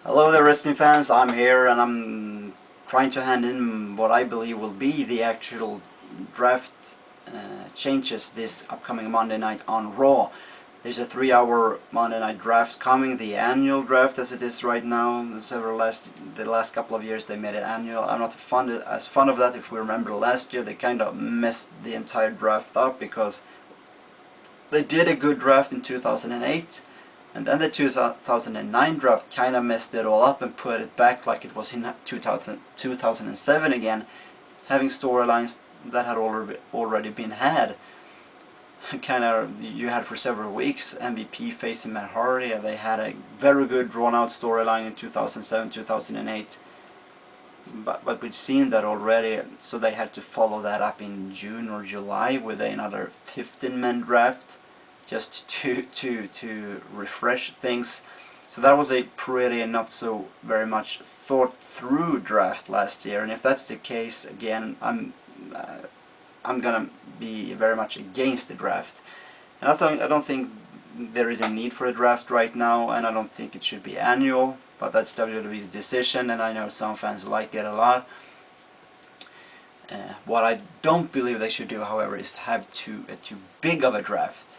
Hello there, wrestling fans. I'm here and I'm trying to hand in what I believe will be the actual draft changes this upcoming Monday night on Raw. There's a 3-hour Monday night draft coming, the annual draft as it is right now. The last couple of years they made it annual. I'm not as fond of that. If we remember last year, they kind of messed the entire draft up because they did a good draft in 2008. And then the 2009 draft kind of messed it all up and put it back like it was in 2007 again, having storylines that had already been had. Kind of you had for several weeks MVP facing Matt Hardy, and they had a very good drawn-out storyline in 2007, 2008. But we've seen that already, so they had to follow that up in June or July with another 15-man draft, just to refresh things. So that was a pretty not so very much thought through draft last year, and if that's the case again, I'm gonna be very much against the draft. And I don't think there is a need for a draft right now, and I don't think it should be annual, but that's WWE's decision, and I know some fans like it a lot. What I don't believe they should do, however, is have too big of a draft.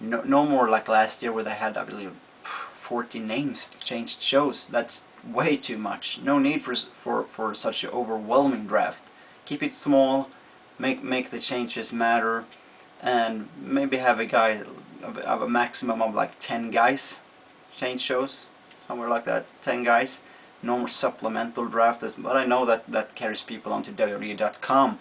No more like last year where they had, I believe, 40 names changed shows. That's way too much. No need for such an overwhelming draft. Keep it small, make the changes matter, and maybe have a maximum of like 10 guys change shows, somewhere like that. 10 guys. No more supplemental draft, but I know that carries people onto WWE.com.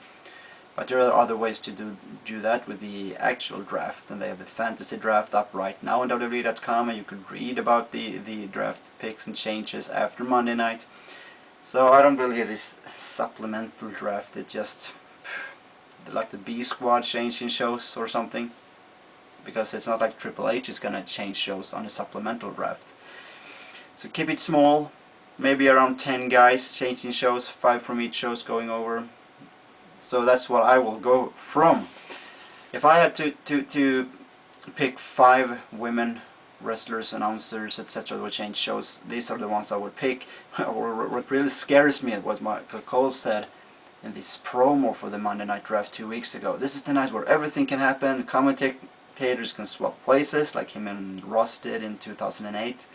But there are other ways to do that with the actual draft, and they have the fantasy draft up right now on WWE.com, and you could read about the draft picks and changes after Monday night. So I don't believe this supplemental draft. It's just like the B Squad changing shows or something, because it's not like Triple H is gonna change shows on a supplemental draft. So keep it small, maybe around 10 guys changing shows, 5 from each shows going over. So that's what I will go from. If I had to pick 5 women wrestlers, announcers, etc. that would change shows, these are the ones I would pick. What really scares me is what Michael Cole said in this promo for the Monday Night Draft 2 weeks ago. This is the night where everything can happen. Commentators can swap places like him and Ross did in 2008.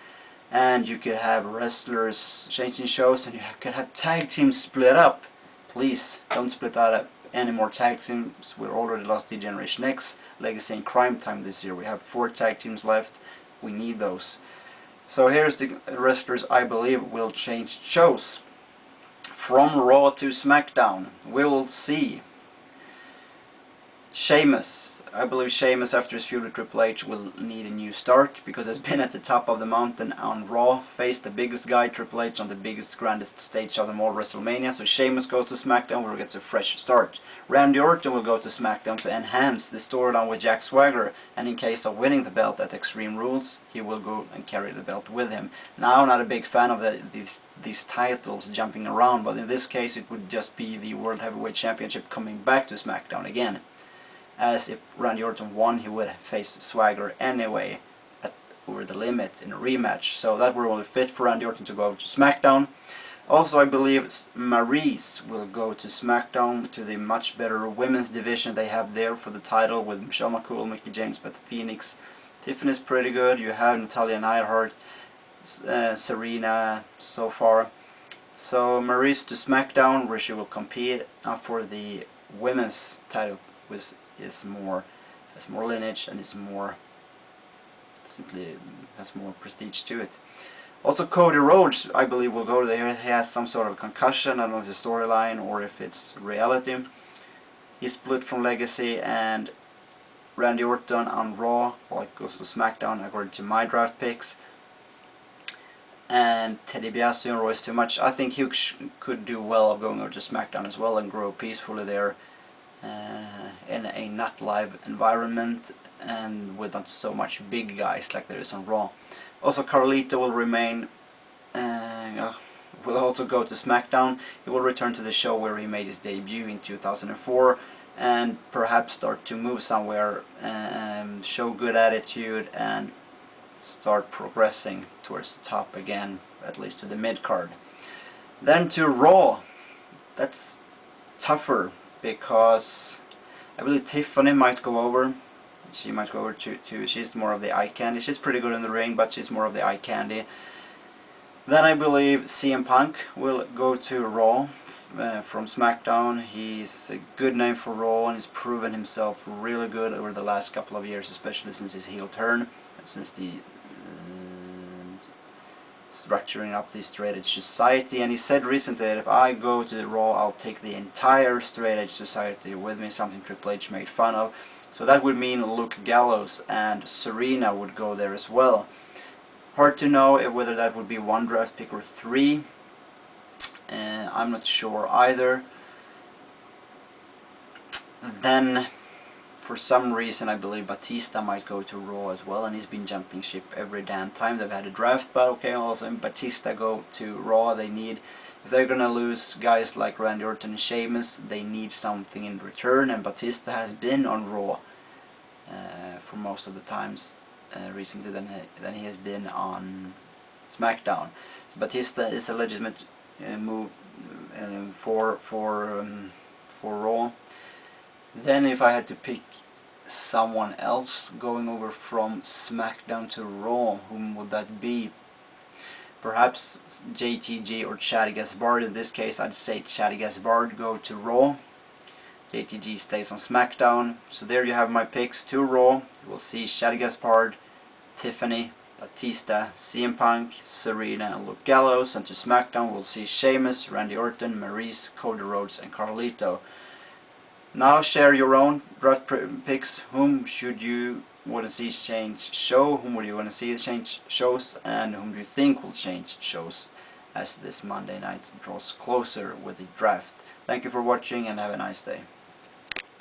And you could have wrestlers changing shows, and you could have tag teams split up. Please, don't split that up. Any more tag teams. We're already lost the Generation X, Legacy, and Crime Time this year. We have 4 tag teams left. We need those. So here's the wrestlers I believe will change shows. From Raw to SmackDown, we will see Sheamus. I believe Sheamus, after his feud with Triple H, will need a new start, because he's been at the top of the mountain on Raw, faced the biggest guy, Triple H, on the biggest, grandest stage of them all, WrestleMania. So Sheamus goes to SmackDown, where he gets a fresh start. Randy Orton will go to SmackDown to enhance the storyline with Jack Swagger, and in case of winning the belt at Extreme Rules, he will go and carry the belt with him. Now, I'm not a big fan of these titles jumping around, but in this case it would just be the World Heavyweight Championship coming back to SmackDown again. As if Randy Orton won, he would face Swagger anyway at Over the Limit in a rematch. So that would only fit for Randy Orton to go to SmackDown. Also, I believe Maryse will go to SmackDown, to the much better women's division they have there for the title, with Michelle McCool, Mickie James, Beth Phoenix. Tiffany's pretty good. You have Natalya Neidhart, Serena so far. So Maryse to SmackDown, where she will compete for the women's title, which has more lineage and is more simply has more prestige to it. Also, Cody Rhodes, I believe, will go there. He has some sort of concussion. I don't know if it's a storyline or if it's reality. He split from Legacy, and Randy Orton on Raw, well, it goes to SmackDown according to my draft picks. And Teddy DiBiase and Royce Too Much. I think he could do well of going over to SmackDown as well and grow peacefully there. In a not live environment, and with not so much big guys like there is on Raw. Also, Carlito will remain, will also go to SmackDown. He will return to the show where he made his debut in 2004, and perhaps start to move somewhere, show good attitude, and start progressing towards the top again, at least to the mid card. Then to Raw, that's tougher because I believe Tiffany might go over. She might go over to she's more of the eye candy. She's pretty good in the ring, but she's more of the eye candy. Then I believe CM Punk will go to Raw from SmackDown. He's a good name for Raw and he's proven himself really good over the last couple of years, especially since his heel turn, since the structuring up the straight edge society. And he said recently that if I go to the Raw, I'll take the entire straight edge society with me, something Triple H made fun of. So that would mean Luke Gallows and Serena would go there as well. Hard to know whether that would be 1 draft pick or 3. I'm not sure either. Then, for some reason, I believe Batista might go to Raw as well, and he's been jumping ship every damn time they've had a draft. But okay, also Batista go to Raw. They need, if they're gonna lose guys like Randy Orton and Sheamus, they need something in return, and Batista has been on Raw for most of the times recently than he has been on SmackDown. So Batista is a legitimate move for Raw. Then if I had to pick someone else going over from SmackDown to Raw, whom would that be? Perhaps JTG or Shady Gaspard. In this case I'd say Shady Gaspard go to Raw. JTG stays on SmackDown. So there you have my picks to Raw. We'll see Shady Gaspard, Tiffany, Batista, CM Punk, Serena and Luke Gallows. And to SmackDown we'll see Sheamus, Randy Orton, Maryse, Cody Rhodes and Carlito. Now share your own draft picks. Whom should you want to see change show? Whom would you want to see change shows? And whom do you think will change shows as this Monday night draws closer with the draft? Thank you for watching and have a nice day.